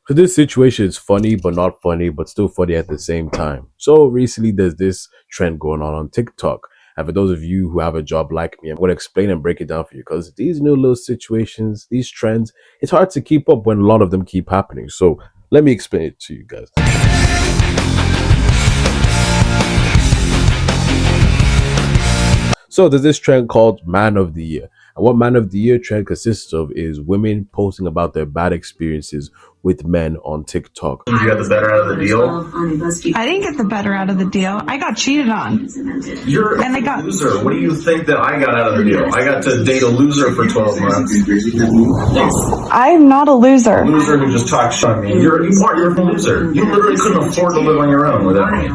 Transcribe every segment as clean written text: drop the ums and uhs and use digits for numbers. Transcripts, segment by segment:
So this situation is funny, but not funny, but still funny at the same time. So recently there's this trend going on TikTok. And for those of you who have a job like me, I'm going to explain and break it down for you because these new little situations, these trends, it's hard to keep up when a lot of them keep happening. So let me explain it to you guys. So there's this trend called Man of the Year. And what Man of the Year trend consists of is women posting about their bad experiences with men on TikTok. You got the better out of the deal? I didn't get the better out of the deal. I got cheated on. You're a loser. What do you think that I got out of the deal? I got to date a loser for 12 months. I'm not a loser. A loser who just talks shit on me. You're a loser. You literally couldn't afford to live on your own without me.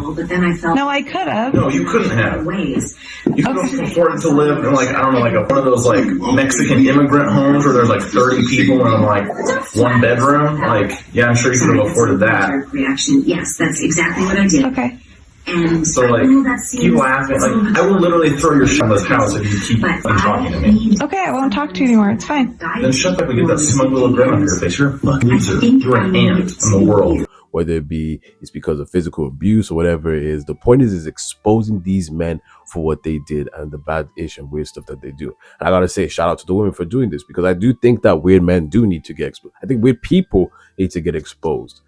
No, I could have. No, you couldn't have. You could have afforded to live in like, I don't know, like one of those like Mexican immigrant homes where there's like 30 people in like one bedroom. Like, yeah, I'm sure you could have afforded that. Reaction. Yes, that's exactly what I did. Okay. And so like, keep laughing. Like, I will literally throw your shit on this house if you keep talking to me. Okay, I won't talk to you anymore. It's fine. Then shut up and get that smug little grin on your face. You're a fucking loser. You're an ant in the world. Whether it be it's because of physical abuse or whatever it is, the point is exposing these men for what they did and the bad ish and weird stuff that they do. And I gotta say, shout out to the women for doing this because I do think that weird men do need to get exposed. I think weird people need to get exposed.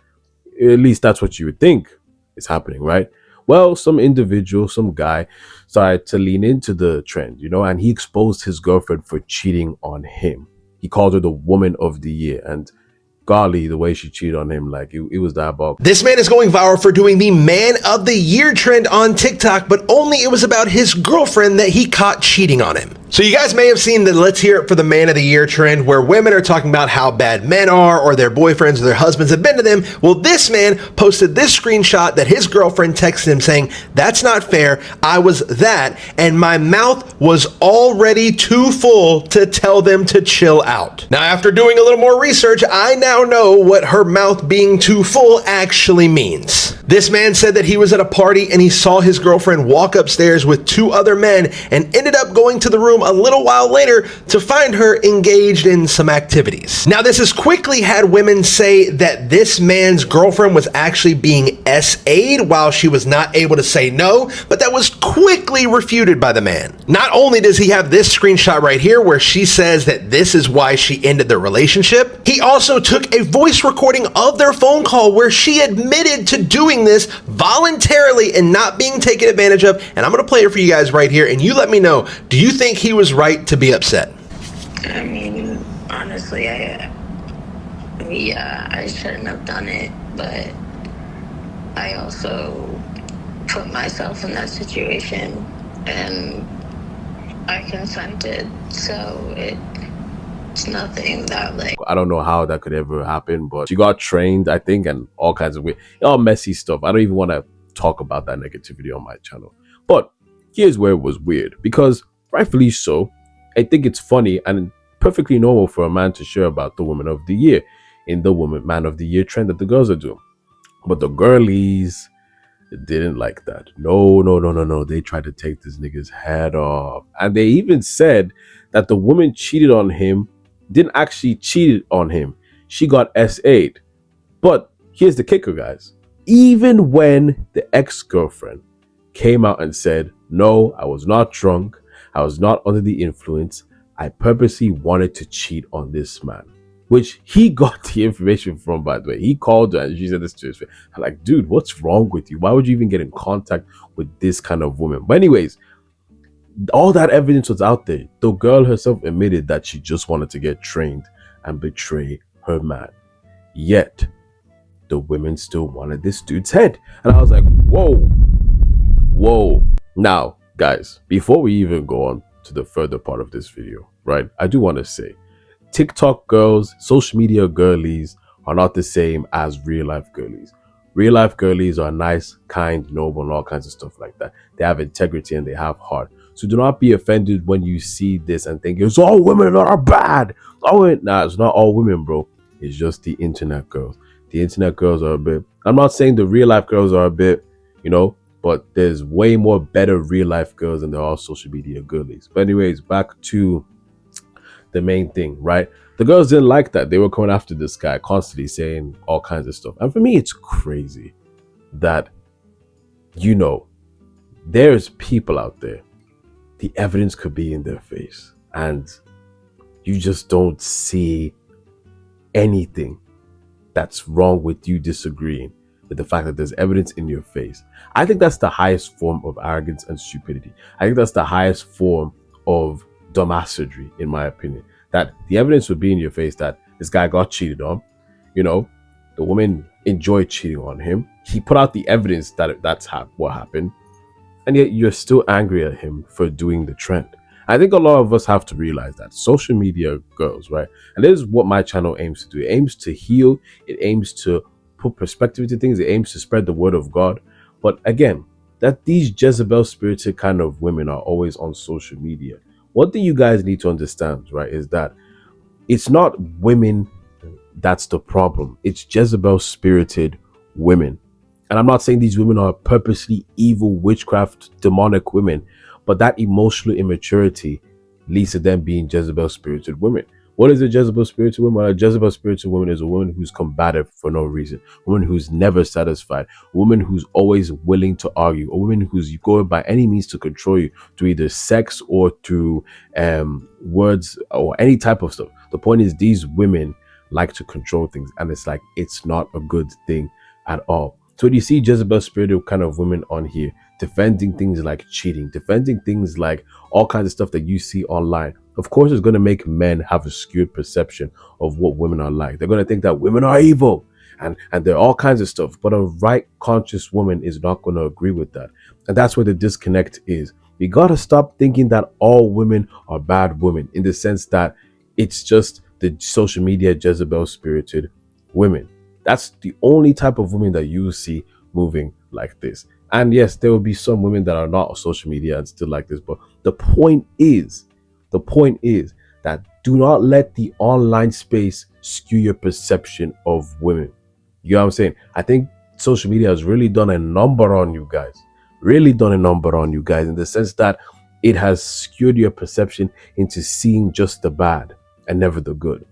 At least that's what you would think is happening, right? Well, some individual, some guy started to lean into the trend, and he exposed his girlfriend for cheating on him. He called her the woman of the year, and golly, the way she cheated on him, like it was diabolical. This man is going viral for doing the Man of the Year trend on TikTok, but only it was about his girlfriend that he caught cheating on him. So you guys may have seen the Let's Hear It for the Man of the Year trend where women are talking about how bad men are or their boyfriends or their husbands have been to them. Well, this man posted this screenshot that his girlfriend texted him saying, "That's not fair. I was that, and my mouth was already too full to tell them to chill out." Now, after doing a little more research, I now know what her mouth being too full actually means. This man said that he was at a party and he saw his girlfriend walk upstairs with two other men and ended up going to the room a little while later to find her engaged in some activities. Now, this has quickly had women say that this man's girlfriend was actually being SA'd while she was not able to say no, but that was quickly refuted by the man. Not only does he have this screenshot right here where she says that this is why she ended their relationship, he also took a voice recording of their phone call where she admitted to doing this voluntarily and not being taken advantage of. And I'm going to play it for you guys right here, and you let me know, do you think he was right to be upset? I mean, honestly, I shouldn't have done it, but I also put myself in that situation and I consented, so it's nothing that like, I don't know how that could ever happen, but she got trained, I think, and all kinds of weird, all messy stuff. I don't even want to talk about that negativity on my channel. But here's where it was weird, because rightfully so, I think it's funny and perfectly normal for a man to share about the woman of the year in the Man of the Year trend that the girls are doing. But the girlies didn't like that. No. They tried to take this nigga's head off. And they even said that the woman cheated on him, didn't actually cheat on him. She got SA'd. But here's the kicker, guys. Even when the ex-girlfriend came out and said, "No, I was not drunk. I was not under the influence. I purposely wanted to cheat on this man," which he got the information from, by the way. He called her and she said this to his face. I'm like, dude, what's wrong with you? Why would you even get in contact with this kind of woman? But anyways, all that evidence was out there. The girl herself admitted that she just wanted to get trained and betray her man. Yet, the women still wanted this dude's head. And I was like, whoa. Now, guys, before we even go on to the further part of this video, right, I do want to say, TikTok girls, social media girlies are not the same as real life girlies. Real life girlies are nice, kind, noble, and all kinds of stuff like that. They have integrity and they have heart. So do not be offended when you see this and think it's all women that are bad. Nah, it's not all women, bro. It's just the internet girls. The internet girls are a bit, I'm not saying the real life girls are a bit, but there's way more better real life girls than there are social media girlies. But anyways, back to the main thing, right? The girls didn't like that. They were coming after this guy, constantly saying all kinds of stuff. And for me, it's crazy that, you know, there's people out there, the evidence could be in their face, and you just don't see anything that's wrong with you disagreeing with the fact that there's evidence in your face. I think that's the highest form of arrogance and stupidity. I think that's the highest form of dumbassery, in my opinion. That the evidence would be in your face that this guy got cheated on. You know, the woman enjoyed cheating on him. He put out the evidence that what happened, and yet you're still angry at him for doing the trend. I think a lot of us have to realize that social media, girls, right? And this is what my channel aims to do. It aims to heal. It aims to put perspective into things. It aims to spread the word of God. But again, that these Jezebel spirited kind of women are always on social media. One thing you guys need to understand, right, is that it's not women that's the problem. It's Jezebel spirited women. And I'm not saying these women are purposely evil, witchcraft, demonic women, but that emotional immaturity leads to them being Jezebel spirited women. What is a Jezebel spirited woman? A Jezebel spirited woman is a woman who's combative for no reason, a woman who's never satisfied, a woman who's always willing to argue, a woman who's going by any means to control you through either sex or through words or any type of stuff. The point is, these women like to control things, and it's like, it's not a good thing at all. So when you see Jezebel spirited kind of women on here defending things like cheating, defending things like all kinds of stuff that you see online, of course it's going to make men have a skewed perception of what women are like. They're going to think that women are evil and there are all kinds of stuff. But a right conscious woman is not going to agree with that. And that's where the disconnect is. We got to stop thinking that all women are bad women, in the sense that it's just the social media Jezebel spirited women. That's the only type of women that you see moving like this. And yes, there will be some women that are not on social media and still like this. But the point is that do not let the online space skew your perception of women. You know what I'm saying? I think social media has really done a number on you guys. Really done a number on you guys, in the sense that it has skewed your perception into seeing just the bad and never the good.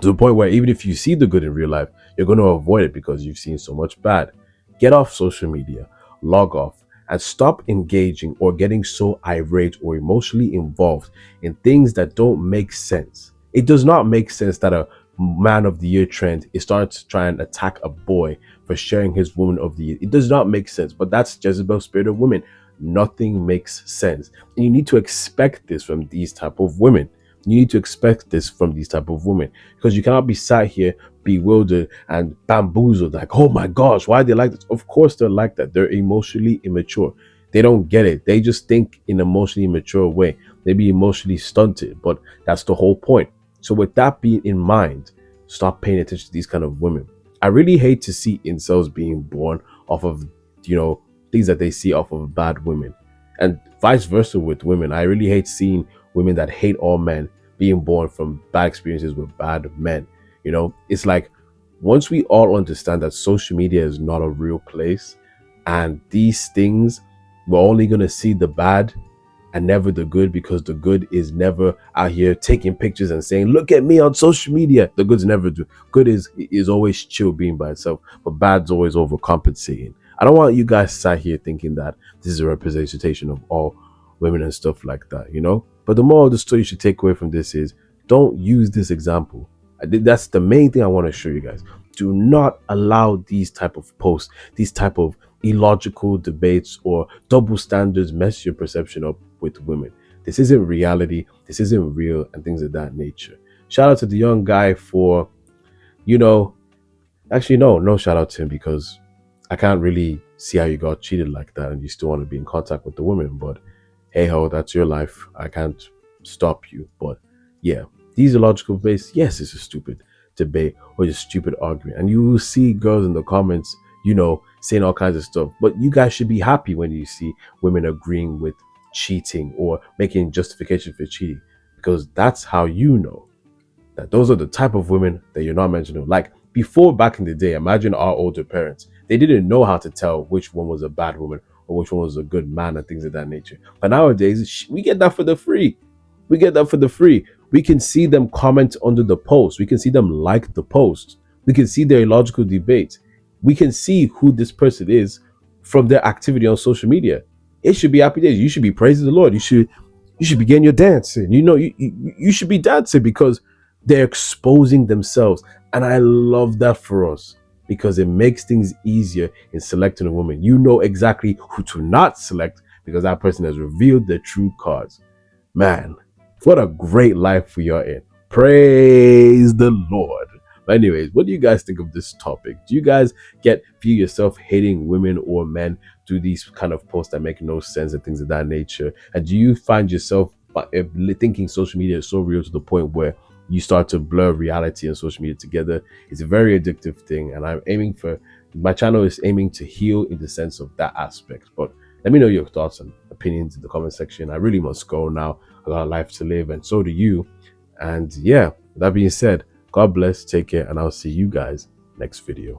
To the point where even if you see the good in real life, you're going to avoid it because you've seen so much bad. Get off social media, log off, and stop engaging or getting so irate or emotionally involved in things that don't make sense. It does not make sense that a man of the year trend is starting to try and attack a boy for sharing his woman of the year. It does not make sense, but that's Jezebel spirited women. Nothing makes sense. And you need to expect this from these type of women. You need to expect this from these type of women, because you cannot be sat here bewildered and bamboozled like, oh my gosh, why are they like this? Of course they're like that. They're emotionally immature. They don't get it. They just think in an emotionally immature way. They be emotionally stunted, but that's the whole point. So with that being in mind, stop paying attention to these kind of women. I really hate to see incels being born off of, things that they see off of bad women, and vice versa with women. I really hate seeing women that hate all men being born from bad experiences with bad men. It's like, once we all understand that social media is not a real place, and these things, we're only going to see the bad and never the good, because the good is never out here taking pictures and saying, look at me on social media. The good's never do. Good is always chill being by itself, but bad's always overcompensating. I don't want you guys sat here thinking that this is a representation of all women and stuff like that, But the moral of the story you should take away from this is, don't use this example. That's the main thing I want to show you guys. Do not allow these type of posts, these type of illogical debates or double standards mess your perception up with women. This isn't reality. This isn't real, and things of that nature. Shout out to the young guy for, actually, no shout out to him, because I can't really see how you got cheated like that and you still want to be in contact with the women. But hey ho, that's your life. I can't stop you. But yeah, these illogical debates, yes, it's a stupid debate or a stupid argument. And you will see girls in the comments, saying all kinds of stuff. But you guys should be happy when you see women agreeing with cheating or making justification for cheating, because that's how you know that those are the type of women that you're not meant to know. Like before, back in the day, imagine our older parents. They didn't know how to tell which one was a bad woman or which one was a good man and things of that nature. But nowadays, we get that for the free. We get that for the free. We can see them comment under the post. We can see them like the post. We can see their illogical debate. We can see who this person is from their activity on social media. It should be happy days. You should be praising the Lord. You should be getting your dancing. You should be dancing because they're exposing themselves. And I love that for us because it makes things easier in selecting a woman. You know exactly who to not select because that person has revealed their true cards. Man, what a great life we are in. Praise the Lord. But anyways, what do you guys think of this topic? Do you guys feel yourself hating women or men do these kind of posts that make no sense and things of that nature? And do you find yourself thinking social media is so real to the point where you start to blur reality and social media together? It's a very addictive thing, and my channel is aiming to heal in the sense of that aspect. But let me know your thoughts and opinions in the comment section. I really must go now. I got a life to live, and so do you. And yeah, that being said, God bless, take care, and I'll see you guys next video.